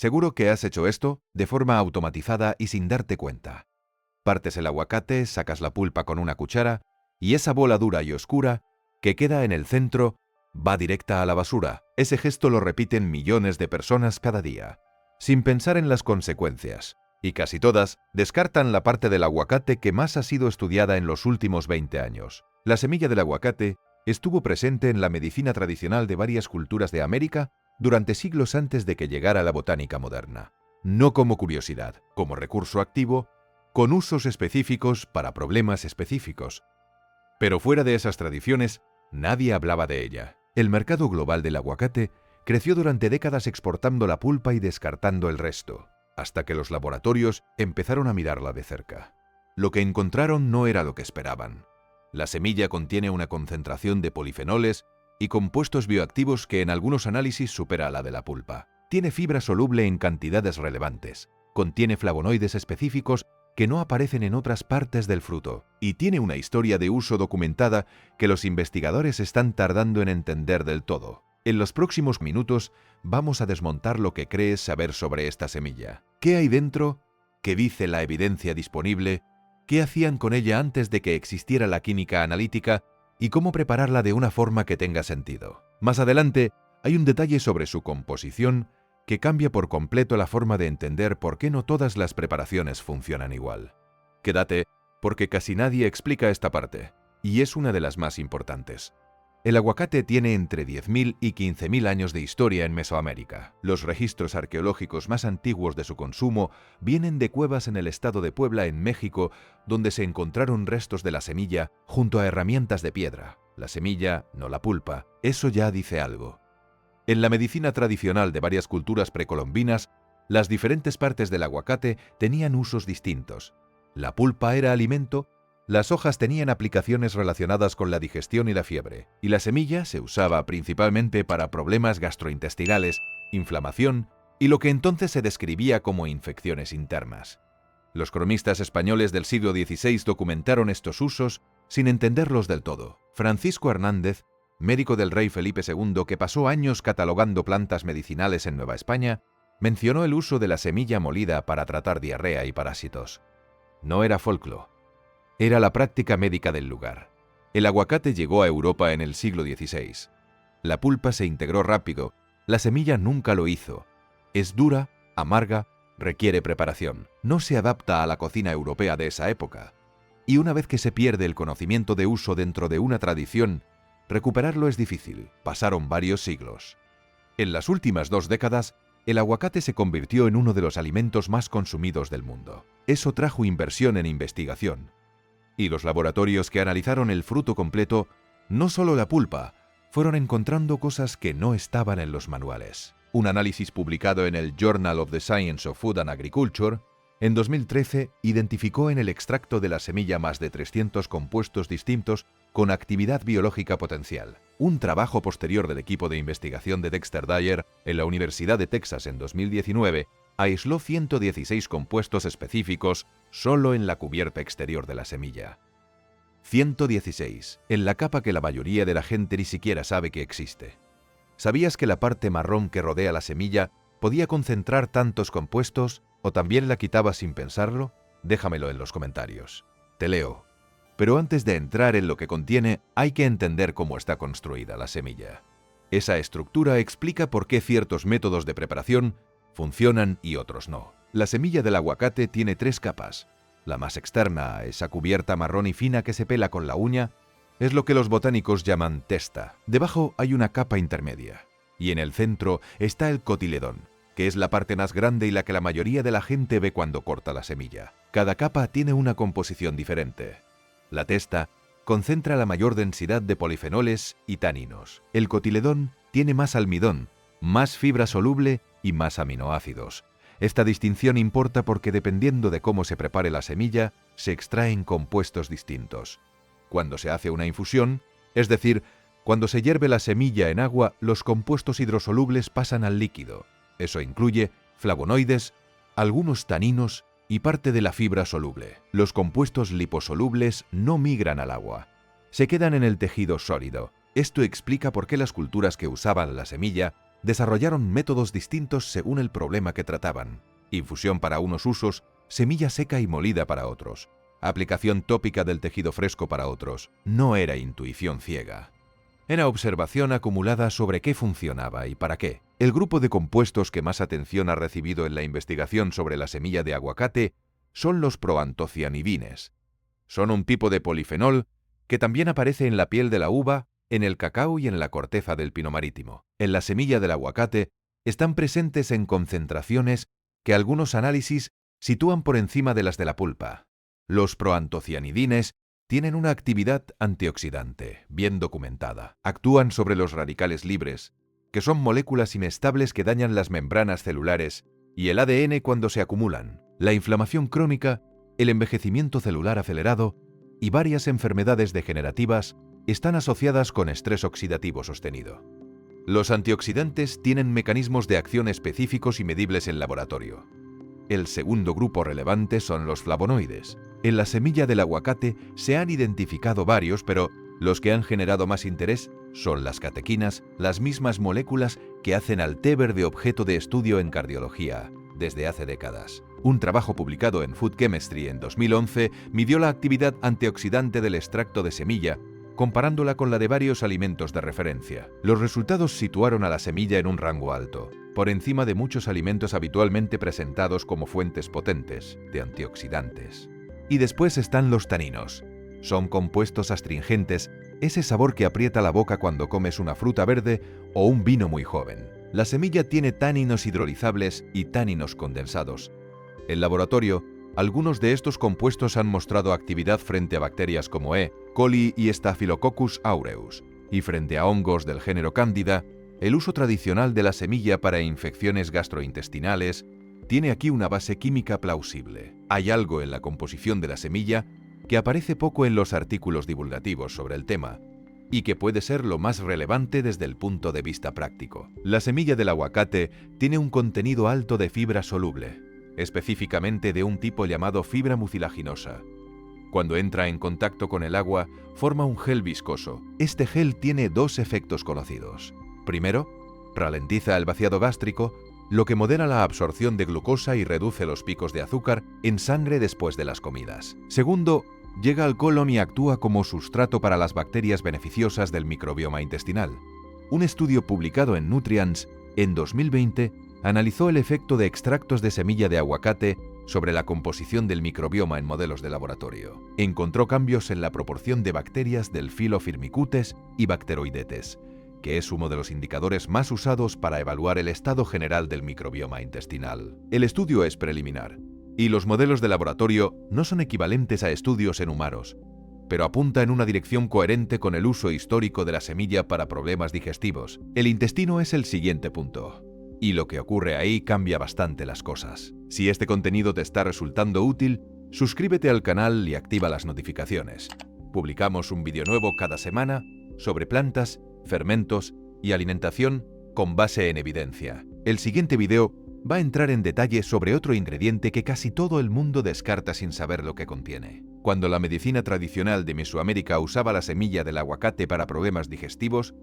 Seguro que has hecho esto de forma automatizada y sin darte cuenta. Partes el aguacate, sacas la pulpa con una cuchara y esa bola dura y oscura que queda en el centro va directa a la basura. Ese gesto lo repiten millones de personas cada día, sin pensar en las consecuencias. Y casi todas descartan la parte del aguacate que más ha sido estudiada en los últimos 20 años. La semilla del aguacate estuvo presente en la medicina tradicional de varias culturas de América durante siglos antes de que llegara la botánica moderna. No como curiosidad, como recurso activo, con usos específicos para problemas específicos. Pero fuera de esas tradiciones, nadie hablaba de ella. El mercado global del aguacate creció durante décadas exportando la pulpa y descartando el resto, hasta que los laboratorios empezaron a mirarla de cerca. Lo que encontraron no era lo que esperaban. La semilla contiene una concentración de polifenoles y compuestos bioactivos que en algunos análisis supera a la de la pulpa. Tiene fibra soluble en cantidades relevantes, contiene flavonoides específicos que no aparecen en otras partes del fruto, y tiene una historia de uso documentada que los investigadores están tardando en entender del todo. En los próximos minutos vamos a desmontar lo que crees saber sobre esta semilla. ¿Qué hay dentro? ¿Qué dice la evidencia disponible? ¿Qué hacían con ella antes de que existiera la química analítica? ¿Y cómo prepararla de una forma que tenga sentido? Más adelante, hay un detalle sobre su composición que cambia por completo la forma de entender por qué no todas las preparaciones funcionan igual. Quédate, porque casi nadie explica esta parte, y es una de las más importantes. El aguacate tiene entre 10.000 y 15.000 años de historia en Mesoamérica. Los registros arqueológicos más antiguos de su consumo vienen de cuevas en el estado de Puebla, en México, donde se encontraron restos de la semilla junto a herramientas de piedra. La semilla, no la pulpa. Eso ya dice algo. En la medicina tradicional de varias culturas precolombinas, las diferentes partes del aguacate tenían usos distintos. La pulpa era alimento, las hojas tenían aplicaciones relacionadas con la digestión y la fiebre, y la semilla se usaba principalmente para problemas gastrointestinales, inflamación y lo que entonces se describía como infecciones internas. Los cronistas españoles del siglo XVI documentaron estos usos sin entenderlos del todo. Francisco Hernández, médico del rey Felipe II que pasó años catalogando plantas medicinales en Nueva España, mencionó el uso de la semilla molida para tratar diarrea y parásitos. No era folclore, era la práctica médica del lugar. El aguacate llegó a Europa en el siglo XVI. La pulpa se integró rápido, la semilla nunca lo hizo. Es dura, amarga, requiere preparación. No se adapta a la cocina europea de esa época. Y una vez que se pierde el conocimiento de uso dentro de una tradición, recuperarlo es difícil. Pasaron varios siglos. En las últimas 2 décadas, el aguacate se convirtió en uno de los alimentos más consumidos del mundo. Eso trajo inversión en investigación. Y los laboratorios que analizaron el fruto completo, no solo la pulpa, fueron encontrando cosas que no estaban en los manuales. Un análisis publicado en el Journal of the Science of Food and Agriculture en 2013 identificó en el extracto de la semilla más de 300 compuestos distintos con actividad biológica potencial. Un trabajo posterior del equipo de investigación de Dexter Dyer en la Universidad de Texas en 2019 aisló 116 compuestos específicos solo en la cubierta exterior de la semilla. 116, en la capa que la mayoría de la gente ni siquiera sabe que existe. ¿Sabías que la parte marrón que rodea la semilla podía concentrar tantos compuestos o también la quitabas sin pensarlo? Déjamelo en los comentarios. Te leo. Pero antes de entrar en lo que contiene, hay que entender cómo está construida la semilla. Esa estructura explica por qué ciertos métodos de preparación funcionan y otros no. La semilla del aguacate tiene 3 capas. La más externa, esa cubierta marrón y fina que se pela con la uña, es lo que los botánicos llaman testa. Debajo hay una capa intermedia. Y en el centro está el cotiledón, que es la parte más grande y la que la mayoría de la gente ve cuando corta la semilla. Cada capa tiene una composición diferente. La testa concentra la mayor densidad de polifenoles y taninos. El cotiledón tiene más almidón, más fibra soluble y más aminoácidos. Esta distinción importa porque dependiendo de cómo se prepare la semilla, se extraen compuestos distintos. Cuando se hace una infusión, es decir, cuando se hierve la semilla en agua, los compuestos hidrosolubles pasan al líquido. Eso incluye flavonoides, algunos taninos y parte de la fibra soluble. Los compuestos liposolubles no migran al agua. Se quedan en el tejido sólido. Esto explica por qué las culturas que usaban la semilla desarrollaron métodos distintos según el problema que trataban. Infusión para unos usos, semilla seca y molida para otros. Aplicación tópica del tejido fresco para otros. No era intuición ciega. Era observación acumulada sobre qué funcionaba y para qué. El grupo de compuestos que más atención ha recibido en la investigación sobre la semilla de aguacate son los proantocianidines. Son un tipo de polifenol que también aparece en la piel de la uva, en el cacao y en la corteza del pino marítimo. En la semilla del aguacate están presentes en concentraciones que algunos análisis sitúan por encima de las de la pulpa. Los proantocianidines tienen una actividad antioxidante, bien documentada. Actúan sobre los radicales libres, que son moléculas inestables que dañan las membranas celulares y el ADN cuando se acumulan. La inflamación crónica, el envejecimiento celular acelerado y varias enfermedades degenerativas están asociadas con estrés oxidativo sostenido. Los antioxidantes tienen mecanismos de acción específicos y medibles en laboratorio. El segundo grupo relevante son los flavonoides. En la semilla del aguacate se han identificado varios, pero los que han generado más interés son las catequinas, las mismas moléculas que hacen al té verde objeto de estudio en cardiología desde hace décadas. Un trabajo publicado en Food Chemistry en 2011 midió la actividad antioxidante del extracto de semilla, comparándola con la de varios alimentos de referencia. Los resultados situaron a la semilla en un rango alto, por encima de muchos alimentos habitualmente presentados como fuentes potentes de antioxidantes. Y después están los taninos. Son compuestos astringentes, ese sabor que aprieta la boca cuando comes una fruta verde o un vino muy joven. La semilla tiene táninos hidrolizables y táninos condensados. En laboratorio, algunos de estos compuestos han mostrado actividad frente a bacterias como E. coli y Staphylococcus aureus, y frente a hongos del género Cándida, el uso tradicional de la semilla para infecciones gastrointestinales tiene aquí una base química plausible. Hay algo en la composición de la semilla que aparece poco en los artículos divulgativos sobre el tema y que puede ser lo más relevante desde el punto de vista práctico. La semilla del aguacate tiene un contenido alto de fibra soluble, específicamente de un tipo llamado fibra mucilaginosa. Cuando entra en contacto con el agua, forma un gel viscoso. Este gel tiene dos efectos conocidos. Primero, ralentiza el vaciado gástrico, lo que modera la absorción de glucosa y reduce los picos de azúcar en sangre después de las comidas. Segundo, llega al colon y actúa como sustrato para las bacterias beneficiosas del microbioma intestinal. Un estudio publicado en Nutrients en 2020 analizó el efecto de extractos de semilla de aguacate sobre la composición del microbioma en modelos de laboratorio. Encontró cambios en la proporción de bacterias del filo Firmicutes y Bacteroidetes, que es uno de los indicadores más usados para evaluar el estado general del microbioma intestinal. El estudio es preliminar, y los modelos de laboratorio no son equivalentes a estudios en humanos, pero apunta en una dirección coherente con el uso histórico de la semilla para problemas digestivos. El intestino es el siguiente punto, y lo que ocurre ahí cambia bastante las cosas. Si este contenido te está resultando útil, suscríbete al canal y activa las notificaciones. Publicamos un vídeo nuevo cada semana sobre plantas, fermentos y alimentación con base en evidencia. El siguiente video va a entrar en detalle sobre otro ingrediente que casi todo el mundo descarta sin saber lo que contiene. Cuando la medicina tradicional de Mesoamérica usaba la semilla del aguacate para problemas digestivos,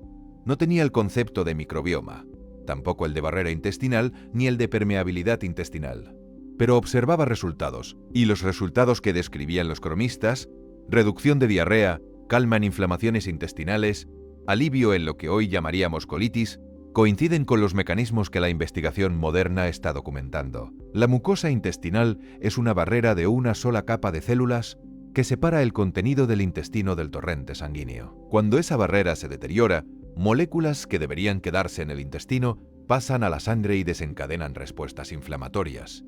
no tenía el concepto de microbioma, tampoco el de barrera intestinal ni el de permeabilidad intestinal. Pero observaba resultados, y los resultados que describían los cronistas, reducción de diarrea, calma en inflamaciones intestinales, alivio en lo que hoy llamaríamos colitis, coinciden con los mecanismos que la investigación moderna está documentando. La mucosa intestinal es una barrera de una sola capa de células que separa el contenido del intestino del torrente sanguíneo. Cuando esa barrera se deteriora, moléculas que deberían quedarse en el intestino pasan a la sangre y desencadenan respuestas inflamatorias.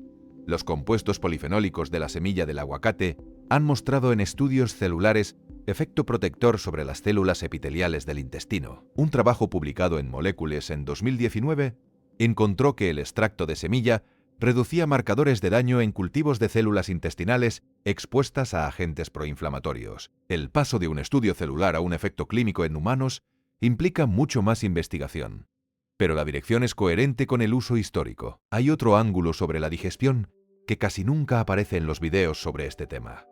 Los compuestos polifenólicos de la semilla del aguacate han mostrado en estudios celulares efecto protector sobre las células epiteliales del intestino. Un trabajo publicado en Molecules en 2019 encontró que el extracto de semilla reducía marcadores de daño en cultivos de células intestinales expuestas a agentes proinflamatorios. El paso de un estudio celular a un efecto clínico en humanos implica mucho más investigación, pero la dirección es coherente con el uso histórico. Hay otro ángulo sobre la digestión que casi nunca aparece en los videos sobre este tema.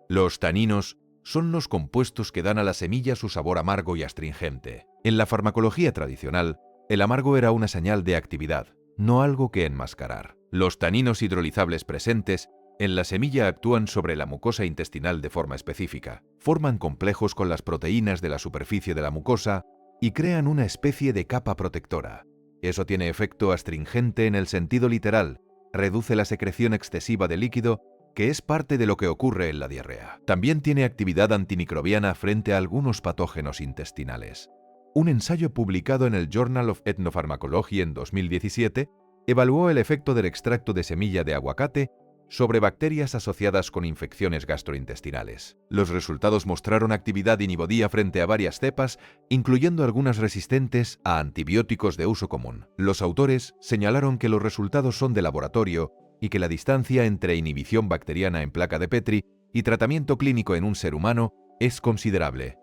Los taninos son los compuestos que dan a la semilla su sabor amargo y astringente. En la farmacología tradicional, El amargo era una señal de actividad, no algo que enmascarar. Los taninos hidrolizables presentes en la semilla actúan sobre la mucosa intestinal de forma específica, forman complejos con las proteínas de la superficie de la mucosa y crean una especie de capa protectora. Eso tiene efecto astringente en el sentido literal, reduce la secreción excesiva de líquido, que es parte de lo que ocurre en la diarrea. También tiene actividad antimicrobiana frente a algunos patógenos intestinales. Un ensayo publicado en el Journal of Ethnopharmacology en 2017 evaluó el efecto del extracto de semilla de aguacate sobre bacterias asociadas con infecciones gastrointestinales. Los resultados mostraron actividad inhibidora frente a varias cepas, incluyendo algunas resistentes a antibióticos de uso común. Los autores señalaron que los resultados son de laboratorio y que la distancia entre inhibición bacteriana en placa de Petri y tratamiento clínico en un ser humano es considerable.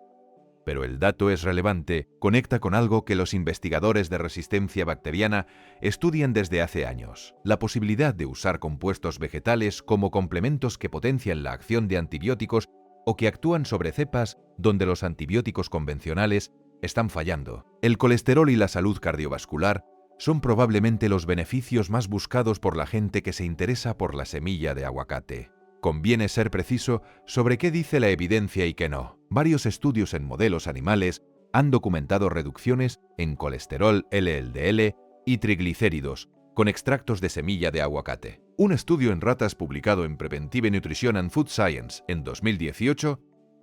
Pero el dato es relevante, conecta con algo que los investigadores de resistencia bacteriana estudian desde hace años: la posibilidad de usar compuestos vegetales como complementos que potencian la acción de antibióticos o que actúan sobre cepas donde los antibióticos convencionales están fallando. El colesterol y la salud cardiovascular son probablemente los beneficios más buscados por la gente que se interesa por la semilla de aguacate. Conviene ser preciso sobre qué dice la evidencia y qué no. Varios estudios en modelos animales han documentado reducciones en colesterol LDL y triglicéridos con extractos de semilla de aguacate. Un estudio en ratas publicado en Preventive Nutrition and Food Science en 2018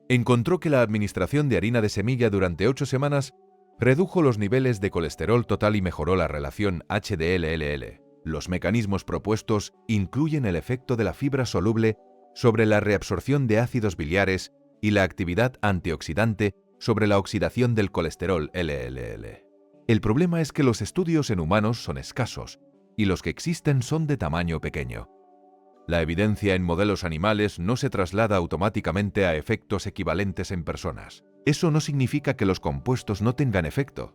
encontró que la administración de harina de semilla durante 8 semanas redujo los niveles de colesterol total y mejoró la relación HDL-LL. Los mecanismos propuestos incluyen el efecto de la fibra soluble sobre la reabsorción de ácidos biliares y la actividad antioxidante sobre la oxidación del colesterol LLL. El problema es que los estudios en humanos son escasos y los que existen son de tamaño pequeño. La evidencia en modelos animales no se traslada automáticamente a efectos equivalentes en personas. Eso no significa que los compuestos no tengan efecto.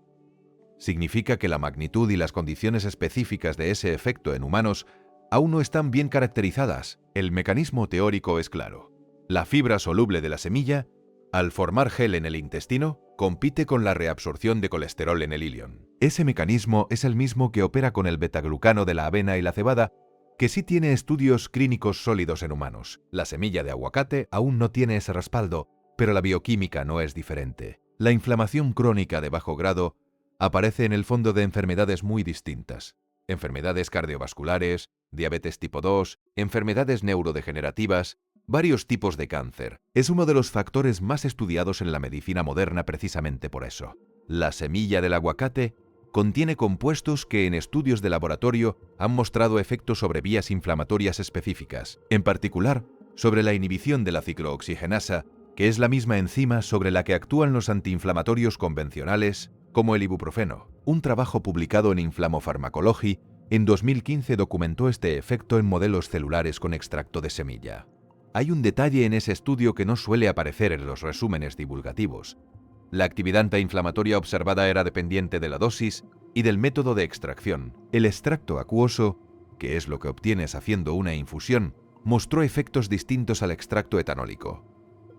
Significa que la magnitud y las condiciones específicas de ese efecto en humanos aún no están bien caracterizadas. El mecanismo teórico es claro. La fibra soluble de la semilla, al formar gel en el intestino, compite con la reabsorción de colesterol en el ilion. Ese mecanismo es el mismo que opera con el betaglucano de la avena y la cebada, que sí tiene estudios clínicos sólidos en humanos. La semilla de aguacate aún no tiene ese respaldo, pero la bioquímica no es diferente. La inflamación crónica de bajo grado aparece en el fondo de enfermedades muy distintas: enfermedades cardiovasculares, diabetes tipo 2, enfermedades neurodegenerativas, varios tipos de cáncer. Es uno de los factores más estudiados en la medicina moderna precisamente por eso. La semilla del aguacate contiene compuestos que en estudios de laboratorio han mostrado efectos sobre vías inflamatorias específicas, en particular sobre la inhibición de la ciclooxigenasa, que es la misma enzima sobre la que actúan los antiinflamatorios convencionales, como el ibuprofeno. Un trabajo publicado en Inflammopharmacology en 2015 documentó este efecto en modelos celulares con extracto de semilla. Hay un detalle en ese estudio que no suele aparecer en los resúmenes divulgativos. La actividad antiinflamatoria observada era dependiente de la dosis y del método de extracción. El extracto acuoso, que es lo que obtienes haciendo una infusión, mostró efectos distintos al extracto etanólico,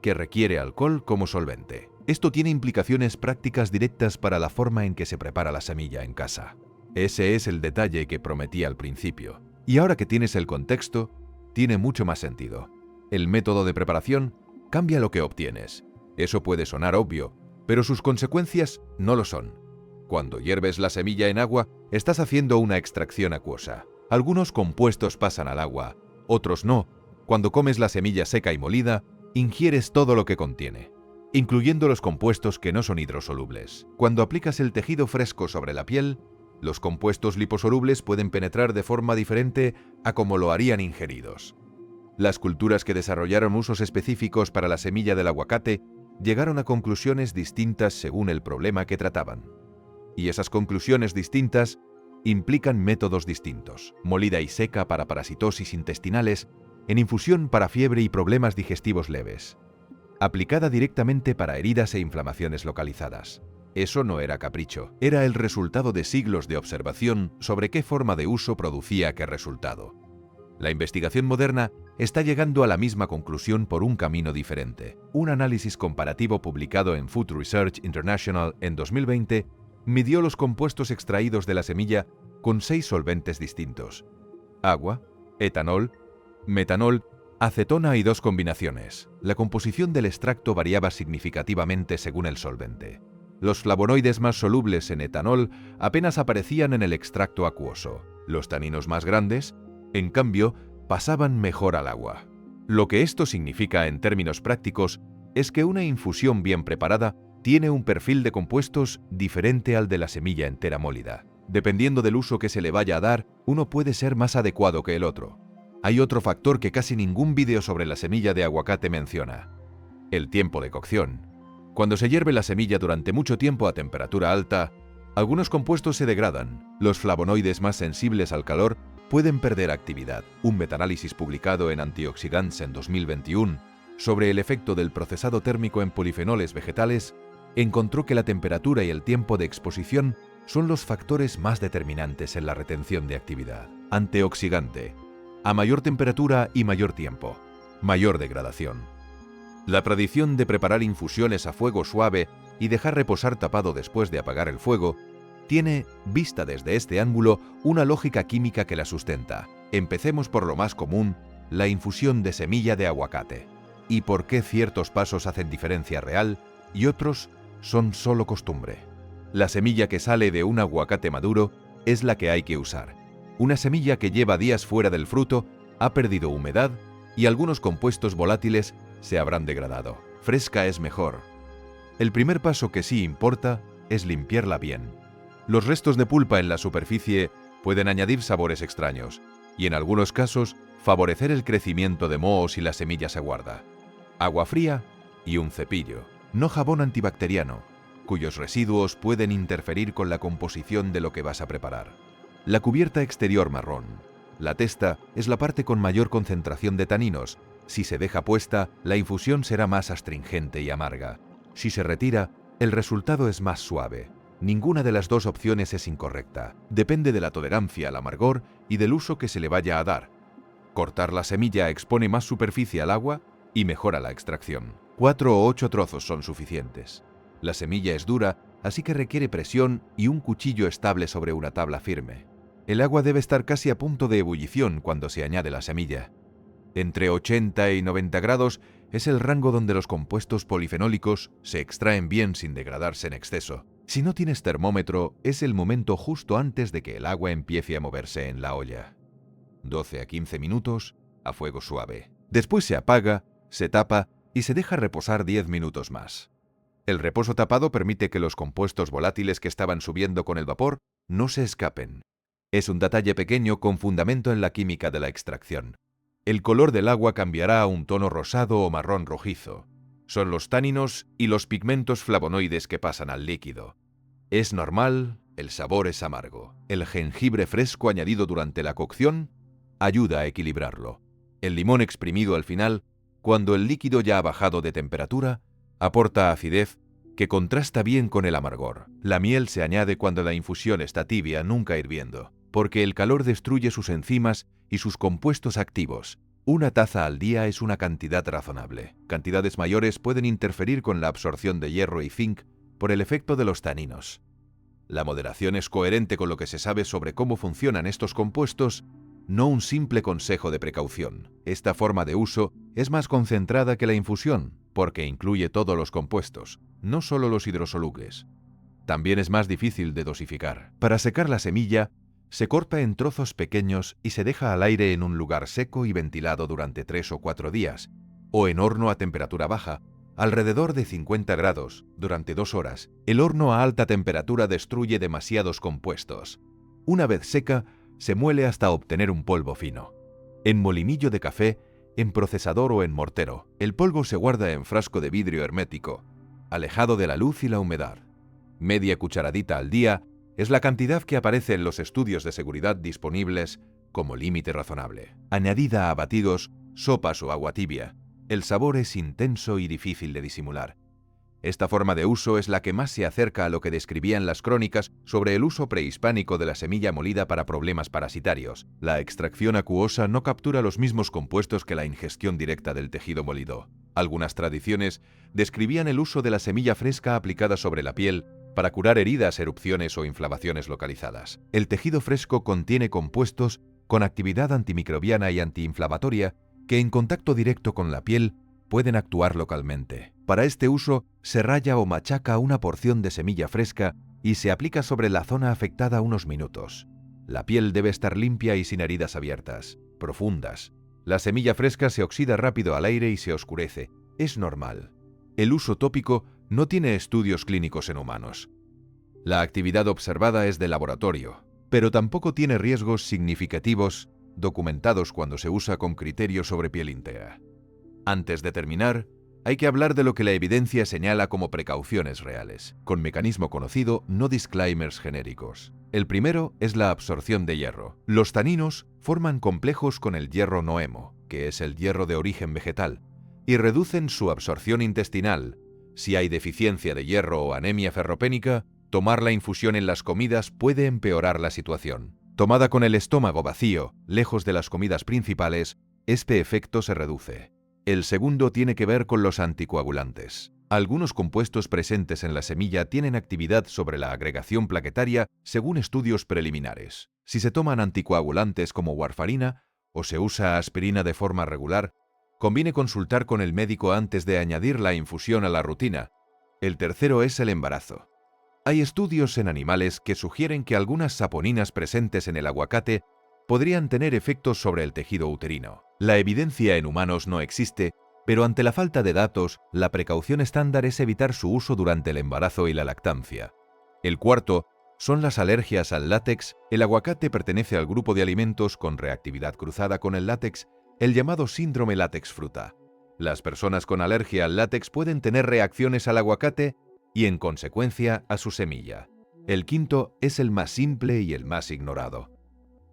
que requiere alcohol como solvente. Esto tiene implicaciones prácticas directas para la forma en que se prepara la semilla en casa. Ese es el detalle que prometí al principio. Y ahora que tienes el contexto, tiene mucho más sentido. El método de preparación cambia lo que obtienes. Eso puede sonar obvio, pero sus consecuencias no lo son. Cuando hierves la semilla en agua, estás haciendo una extracción acuosa. Algunos compuestos pasan al agua, otros no. Cuando comes la semilla seca y molida, ingieres todo lo que contiene, incluyendo los compuestos que no son hidrosolubles. Cuando aplicas el tejido fresco sobre la piel, los compuestos liposolubles pueden penetrar de forma diferente a como lo harían ingeridos. Las culturas que desarrollaron usos específicos para la semilla del aguacate llegaron a conclusiones distintas según el problema que trataban. Y esas conclusiones distintas implican métodos distintos: molida y seca para parasitosis intestinales, en infusión para fiebre y problemas digestivos leves, aplicada directamente para heridas e inflamaciones localizadas. Eso no era capricho, era el resultado de siglos de observación sobre qué forma de uso producía qué resultado. La investigación moderna está llegando a la misma conclusión por un camino diferente. Un análisis comparativo publicado en Food Research International en 2020 midió los compuestos extraídos de la semilla con 6 solventes distintos: agua, etanol, metanol, acetona y 2 combinaciones. La composición del extracto variaba significativamente según el solvente. Los flavonoides más solubles en etanol apenas aparecían en el extracto acuoso. Los taninos más grandes, en cambio, pasaban mejor al agua. Lo que esto significa en términos prácticos es que una infusión bien preparada tiene un perfil de compuestos diferente al de la semilla entera mólida. Dependiendo del uso que se le vaya a dar, uno puede ser más adecuado que el otro. Hay otro factor que casi ningún vídeo sobre la semilla de aguacate menciona: el tiempo de cocción. Cuando se hierve la semilla durante mucho tiempo a temperatura alta, algunos compuestos se degradan. Los flavonoides más sensibles al calor pueden perder actividad. Un metaanálisis publicado en Antioxidants en 2021 sobre el efecto del procesado térmico en polifenoles vegetales encontró que la temperatura y el tiempo de exposición son los factores más determinantes en la retención de actividad. Antioxidante: a mayor temperatura y mayor tiempo, mayor degradación. La tradición de preparar infusiones a fuego suave y dejar reposar tapado después de apagar el fuego tiene, vista desde este ángulo, una lógica química que la sustenta. Empecemos por lo más común, la infusión de semilla de aguacate. Y por qué ciertos pasos hacen diferencia real y otros son solo costumbre. La semilla que sale de un aguacate maduro es la que hay que usar. Una semilla que lleva días fuera del fruto ha perdido humedad y algunos compuestos volátiles se habrán degradado. Fresca es mejor. El primer paso que sí importa es limpiarla bien. Los restos de pulpa en la superficie pueden añadir sabores extraños y en algunos casos favorecer el crecimiento de mohos si la semilla se guarda. Agua fría y un cepillo, no jabón antibacteriano, cuyos residuos pueden interferir con la composición de lo que vas a preparar. La cubierta exterior marrón. La testa es la parte con mayor concentración de taninos. Si se deja puesta, la infusión será más astringente y amarga. Si se retira, el resultado es más suave. Ninguna de las dos opciones es incorrecta. Depende de la tolerancia al amargor y del uso que se le vaya a dar. Cortar la semilla expone más superficie al agua y mejora la extracción. 4 o 8 trozos son suficientes. La semilla es dura, así que requiere presión y un cuchillo estable sobre una tabla firme. El agua debe estar casi a punto de ebullición cuando se añade la semilla. Entre 80 y 90 grados es el rango donde los compuestos polifenólicos se extraen bien sin degradarse en exceso. Si no tienes termómetro, es el momento justo antes de que el agua empiece a moverse en la olla. 12 a 15 minutos a fuego suave. Después se apaga, se tapa y se deja reposar 10 minutos más. El reposo tapado permite que los compuestos volátiles que estaban subiendo con el vapor no se escapen. Es un detalle pequeño con fundamento en la química de la extracción. El color del agua cambiará a un tono rosado o marrón rojizo. Son los táninos y los pigmentos flavonoides que pasan al líquido. Es normal, el sabor es amargo. El jengibre fresco añadido durante la cocción ayuda a equilibrarlo. El limón exprimido al final, cuando el líquido ya ha bajado de temperatura, aporta acidez que contrasta bien con el amargor. La miel se añade cuando la infusión está tibia, nunca hirviendo, porque el calor destruye sus enzimas y sus compuestos activos. Una taza al día es una cantidad razonable. Cantidades mayores pueden interferir con la absorción de hierro y zinc por el efecto de los taninos. La moderación es coherente con lo que se sabe sobre cómo funcionan estos compuestos, no un simple consejo de precaución. Esta forma de uso es más concentrada que la infusión, porque incluye todos los compuestos, no solo los hidrosolubles. También es más difícil de dosificar. Para secar la semilla, se corta en trozos pequeños y se deja al aire en un lugar seco y ventilado durante 3 o 4 días, o en horno a temperatura baja, alrededor de 50 grados, durante 2 horas. El horno a alta temperatura destruye demasiados compuestos. Una vez seca, se muele hasta obtener un polvo fino. En molinillo de café, en procesador o en mortero, el polvo se guarda en frasco de vidrio hermético, alejado de la luz y la humedad. Media cucharadita al día es la cantidad que aparece en los estudios de seguridad disponibles como límite razonable. Añadida a batidos, sopas o agua tibia, el sabor es intenso y difícil de disimular. Esta forma de uso es la que más se acerca a lo que describían las crónicas sobre el uso prehispánico de la semilla molida para problemas parasitarios. La extracción acuosa no captura los mismos compuestos que la ingestión directa del tejido molido. Algunas tradiciones describían el uso de la semilla fresca aplicada sobre la piel para curar heridas, erupciones o inflamaciones localizadas. El tejido fresco contiene compuestos con actividad antimicrobiana y antiinflamatoria que en contacto directo con la piel pueden actuar localmente. Para este uso, se raya o machaca una porción de semilla fresca y se aplica sobre la zona afectada unos minutos. La piel debe estar limpia y sin heridas abiertas, profundas. La semilla fresca se oxida rápido al aire y se oscurece. Es normal. El uso tópico no tiene estudios clínicos en humanos. La actividad observada es de laboratorio, pero tampoco tiene riesgos significativos documentados cuando se usa con criterio sobre piel íntegra. Antes de terminar, hay que hablar de lo que la evidencia señala como precauciones reales, con mecanismo conocido, no disclaimers genéricos. El primero es la absorción de hierro. Los taninos forman complejos con el hierro no hemo, que es el hierro de origen vegetal, y reducen su absorción intestinal. Si hay deficiencia de hierro o anemia ferropénica, tomar la infusión en las comidas puede empeorar la situación. Tomada con el estómago vacío, lejos de las comidas principales, este efecto se reduce. El segundo tiene que ver con los anticoagulantes. Algunos compuestos presentes en la semilla tienen actividad sobre la agregación plaquetaria según estudios preliminares. Si se toman anticoagulantes como warfarina o se usa aspirina de forma regular, conviene consultar con el médico antes de añadir la infusión a la rutina. El tercero es el embarazo. Hay estudios en animales que sugieren que algunas saponinas presentes en el aguacate podrían tener efectos sobre el tejido uterino. La evidencia en humanos no existe, pero ante la falta de datos, la precaución estándar es evitar su uso durante el embarazo y la lactancia. El cuarto son las alergias al látex. El aguacate pertenece al grupo de alimentos con reactividad cruzada con el látex, el llamado síndrome látex fruta. Las personas con alergia al látex pueden tener reacciones al aguacate y, en consecuencia, a su semilla. El quinto es el más simple y el más ignorado.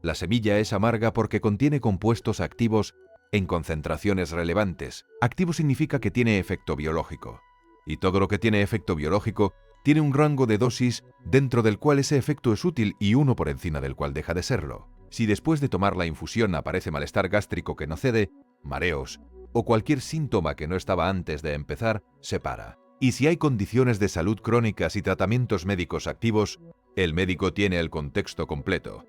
La semilla es amarga porque contiene compuestos activos en concentraciones relevantes. Activo significa que tiene efecto biológico. Y todo lo que tiene efecto biológico tiene un rango de dosis dentro del cual ese efecto es útil y uno por encima del cual deja de serlo. Si después de tomar la infusión aparece malestar gástrico que no cede, mareos o cualquier síntoma que no estaba antes de empezar, se para. Y si hay condiciones de salud crónicas y tratamientos médicos activos, el médico tiene el contexto completo.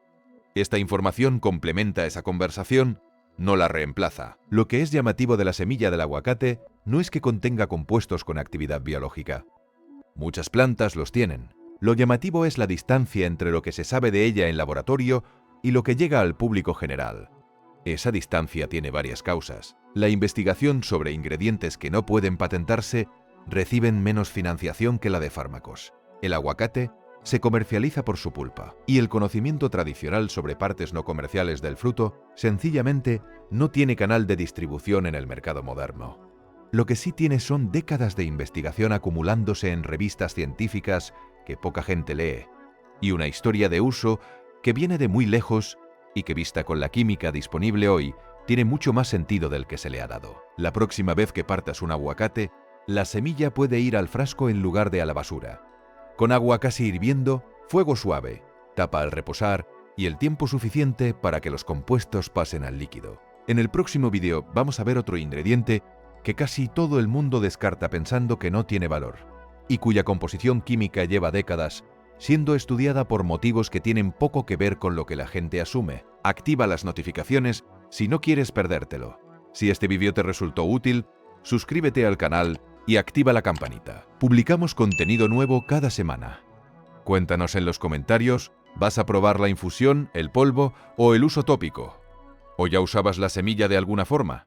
Esta información complementa esa conversación, no la reemplaza. Lo que es llamativo de la semilla del aguacate no es que contenga compuestos con actividad biológica. Muchas plantas los tienen. Lo llamativo es la distancia entre lo que se sabe de ella en laboratorio y lo que llega al público general. Esa distancia tiene varias causas. La investigación sobre ingredientes que no pueden patentarse reciben menos financiación que la de fármacos. El aguacate se comercializa por su pulpa, y el conocimiento tradicional sobre partes no comerciales del fruto sencillamente no tiene canal de distribución en el mercado moderno. Lo que sí tiene son décadas de investigación acumulándose en revistas científicas que poca gente lee, y una historia de uso que viene de muy lejos y que, vista con la química disponible hoy, tiene mucho más sentido del que se le ha dado. La próxima vez que partas un aguacate, la semilla puede ir al frasco en lugar de a la basura. Con agua casi hirviendo, fuego suave, tapa al reposar y el tiempo suficiente para que los compuestos pasen al líquido. En el próximo vídeo vamos a ver otro ingrediente que casi todo el mundo descarta pensando que no tiene valor y cuya composición química lleva décadas siendo estudiada por motivos que tienen poco que ver con lo que la gente asume. Activa las notificaciones si no quieres perdértelo. Si este vídeo te resultó útil, suscríbete al canal y activa la campanita. Publicamos contenido nuevo cada semana. Cuéntanos en los comentarios, ¿vas a probar la infusión, el polvo o el uso tópico? ¿O ya usabas la semilla de alguna forma?